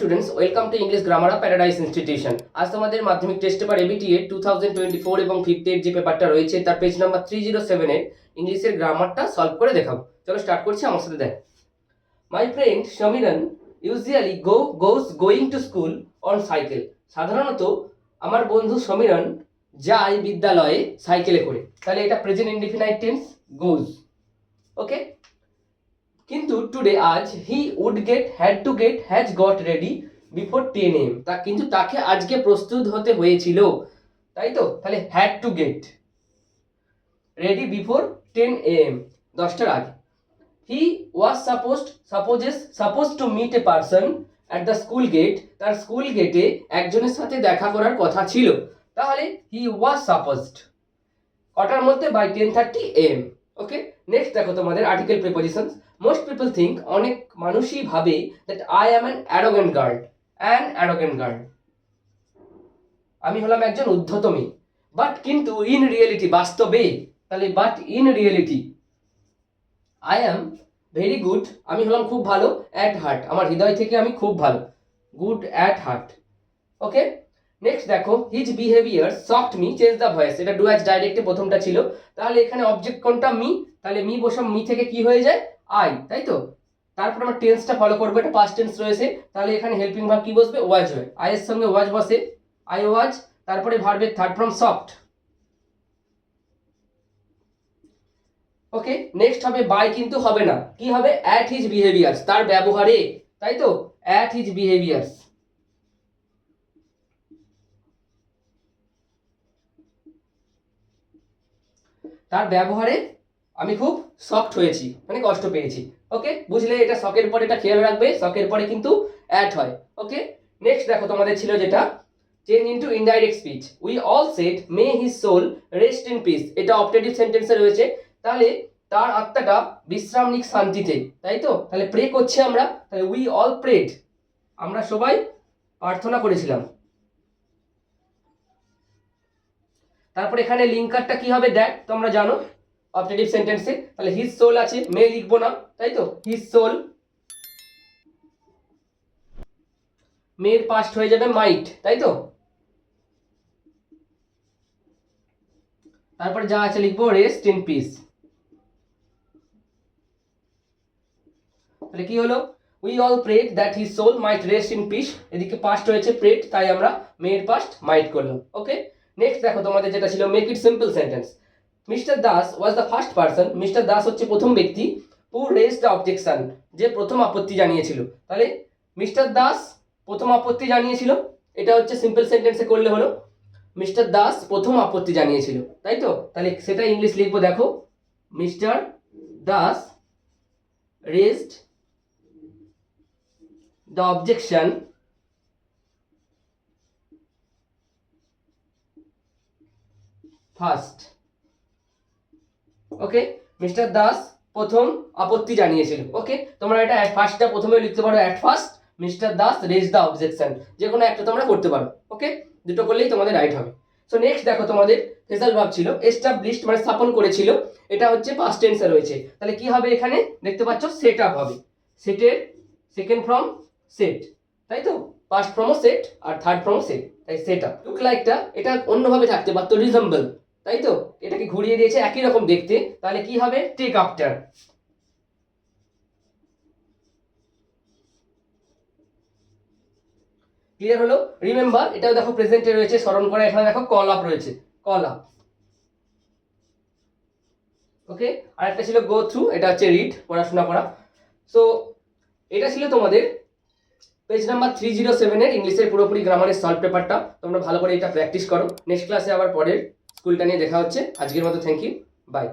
Students, welcome to English grammar of paradise institution. আজ তোমাদের মাধ্যমিক টেস্ট পেপার এবিটিএ 2024 এবং 5th যে পেপারটা রয়েছে তার পেজ নাম্বার 307 এর ইংলিশের গ্রামারটা সলভ করে দেখাবো। চলো স্টার্ট করছি, আমার সাথে দেখ। My friend Samiran usually going to school on cycle. সাধারণত আমার বন্ধু সমীরন যায় বিদ্যালয়ে সাইকেলে করে। তাহলে এটা প্রেজেন্ট ইনডিফিনাইট টেন্স, গোজ। ওকে, কিন্তু টুডে আজ he has got ready before 10 AM। কিন্তু তাকে আজকে প্রস্তুত হতে হয়েছিল, তাই তো? তাহলে had to get ready before 10 AM, 10টার আগে। He was suppose to meet a person at the school gate. তার স্কুল গেটে একজনের সাথে দেখা করার কথা ছিল। তাহলে হি ওয়াজ সাপোজড কটার মধ্যে? By 10:30 AM। ওকে, নেক্সট দেখো তোমাদের article prepositions. Most people think, অনেক মানুষই ভাবে, that I am an arrogant girl, আমি হলাম একজন উদ্ধত মেয়ে। বাট কিন্তু ইন রিয়েলিটি, বাস্তবে, তাহলে but in reality I am very good, আমি হলাম খুব ভালো, অ্যাট হার্ট, আমার হৃদয় থেকে আমি খুব ভালো, good at heart. Okay, next দেখো, his behaviour shocked me, change the voice. এটা ডু অ্যাজ ডাইরেক্টে প্রথমটা ছিল। তাহলে এখানে অবজেক্ট কোনটা? মি। তাহলে মি বসাম, মি থেকে কি হয়ে যায়? আই, তাই তো? তারপর আমরা টেন্সটা ফলো করবো, এটা পাস্ট টেন্স রয়েছে। তাহলে এখানে হেল্পিং ভার্ব কি বসবে? ওয়াজ হয়। আই এর সঙ্গে ওয়াজ বসে, আই ওয়াজ। তারপরে ভার্বের থার্ড ফর্ম সফট। ওকে, নেক্সট হবে বাই, কিন্তু হবে না, কি হবে? অ্যাট হিজ বিহেভিয়ার্স, তার ব্যবহারে, তাই তো? অ্যাট হিজ বিহেভিয়ার্স, তার ব্যবহারে আমি খুব শকড হয়েছি, মানে কষ্ট পেয়েছি। ওকে, বুঝলে? এটা শকের পরে, এটা খেয়াল রাখবে, শকের পরে কিন্তু অ্যাট হয়। ওকে, নেক্সট দেখো তোমাদের ছিল যেটা change into indirect speech. We all said may his soul rest in peace. এটা অপটেটিভ সেন্টেন্সে রয়েছে। তাহলে তার আত্মাটা বিশ্রাম নিক শান্তিতে, তাই তো? তাহলে প্রে করছি আমরা, তাহলে উই অল প্রেড, আমরা সবাই প্রার্থনা করেছিলাম। তারপর এখানে লিঙ্কারটা কি হবে? দ্যাট, তোমরা জানো অপটেটিভ সেন্টেন্সে। তাহলে হিজ সোল আছে, মে লিখবো না, তাই তো? হিজ সোল, মের পাস্ট হয়ে যাবে মাইট, তাই তো? তারপর যা আছে লিখবো রেস্ট ইন পিস। তাহলে কি হলো? We all prayed that his soul might rest in peace. এদিকে পাস্ট হয়েছে প্রেড, তাই আমরা মের পাস্ট মাইট করলাম। ওকে, নেক্সট দেখো তোমাদের যেটা ছিল make it simple sentence. Mister Das was the first person. Mister Das হচ্ছে প্রথম ব্যক্তি, হু রেজড দ্য অবজেকশন, যে প্রথম আপত্তি জানিয়েছিল। তাহলে মিস্টার দাস প্রথম আপত্তি জানিয়েছিল, এটা হচ্ছে সিম্পল সেন্টেন্সে করলে হলো মিস্টার দাস প্রথম আপত্তি জানিয়েছিল, তাই তো? তাহলে সেটা ইংলিশ লিখবো, দেখো, mister Das raised the objection first. Okay, mister Das প্রথম আপত্তি জানিয়েছিল। ওকে, তোমরা এটা ফার্স্টটা প্রথমে লিখতে পারো, at first mister Das raise the objection, যে কোনো একটা তোমরা করতে পারো। ওকে, দুটো করলেই তোমাদের রাইট হবে। সো নেক্সট দেখো তোমাদের ফেজাল ভার্ব ছিল এস্টাবলিশড, মানে স্থাপন করেছিল। এটা হচ্ছে পাস্ট টেন্সে রয়েছে। তাহলে কি হবে? এখানে দেখতে পাচ্ছ সেট আপ হবে। সেটের সেকেন্ড ফর্ম সেট, তাই তো? ফার্স্ট ফর্মও সেট আর থার্ড ফর্মও সেট, তাই সেট আপ। লুক লাইকটা এটা অন্যভাবে থাকতে পারতো, রিজেম্বল, তাই তো? এটাকে ঘুরিয়ে দিয়েছে, একই রকম দেখতে। তাহলে কি হবে? Take after. ক্লিয়ার হলো? রিমেম্বার, এটাও দেখো প্রেজেন্টে রয়েছে, স্মরণ করা। এখানে দেখো কল আপ রয়েছে, কল আপ। ওকে, আর একটা ছিল গো থ্রু, এটা হচ্ছে রিড, পড়াশোনা করা। সো এটা ছিল তোমাদের পেজ নাম্বার 307 এর ইংলিশের পুরোপুরি গ্রামারের সলভ পেপারটা। তোমরা ভালো করে এটা প্র্যাকটিস করো। নেক্সট ক্লাসে আবার পরের স্কুলটা নিয়ে দেখা হচ্ছে। আজকের মতো থ্যাংক ইউ, বাই।